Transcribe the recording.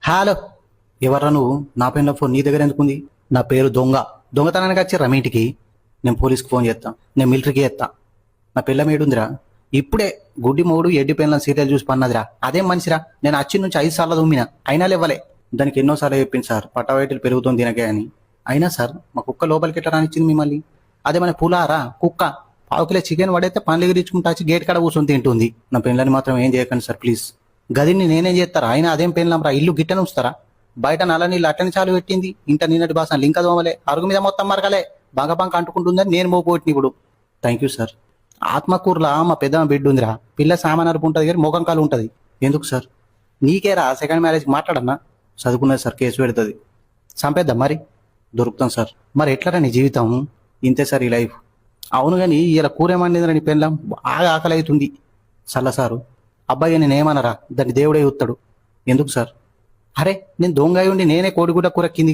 Hello, ఎవర్రా నువ్వు? నా పైన ఫోన్ నీ దగ్గర ఎందుకుంది? నా పేరు దొంగ. దొంగతనానికి వచ్చిర్రా మీ ఇంటికి? నేను పోలీస్కి ఫోన్ చేస్తా, నేను మిలిటరీకి చేస్తా. నా పిల్ల ఏడుందిరా? ఇప్పుడే గుడ్డి మూడు ఎడ్డి పిల్లల సీరియల్ చూసి పన్నదిరా. అదేం మనిషిరా? నేను వచ్చి నుంచి 5 సార్లు దుమ్మినా అయినా లేవ్వలే. దానికి ఎన్నోసార్లు చెప్పింది సార్, పట్టవైటలు పెరుగుతుంది తినకే అని. అయినా సార్, మా కుక్క లోపలికి ఎట్లా రానిచ్చింది మిమ్మల్ని? అదేమైనా పులారా కుక్క? పావుకిలో చికెన్ పడైతే పండ్లు ఎగిరించుకుంటా వచ్చి గేట్ కాడ కూర్చొని తింటుంది. నా పిల్లని మాత్రం ఏం చేయకండి సార్ ప్లీజ్. గదిని నేనేం చేస్తారా? అయినా అదేం పెళ్ళంరా, ఇల్లు గిట్టని ఉంచుతారా? బయట నల్ల నీళ్ళు అట్టని చాలు పెట్టింది, ఇంట నిన్నటి బాసన లింక దోమలే, అరుగు మీద మొత్తం మరకలే, బంక అంటుకుంటుందని నేను మోపోట్ని ఇప్పుడు. Thank you sir. ఆత్మకూరులా మా పెద్దమ్మ బిడ్డ ఉందిరా, పిల్ల సామానరుపు ఉంటుంది కానీ మొఖం కాలు ఉంటుంది. ఎందుకు సార్? నీకేరా సెకండ్ మ్యారేజ్కి మాట్లాడన్నా? చదువుకున్నది సార్, కేసు పెడుతుంది. చంపేద్దాం మరి? దొరుకుతాం సార్. మరి ఎట్లరా నీ జీవితం? ఇంతే సార్ ఈ లైఫ్. అవును కానీ ఇలా కూరేమండిరా నీ పెళ్ళం? బాగా ఆకలి అవుతుంది. చల్ల సారు, అబ్బాయి నేను ఏమనరా? దాన్ని దేవుడే చూస్తాడు. ఎందుకు సార్? అరే, నేను దొంగ ఉండి నేనే కోడిగుడ్డ కూర కింది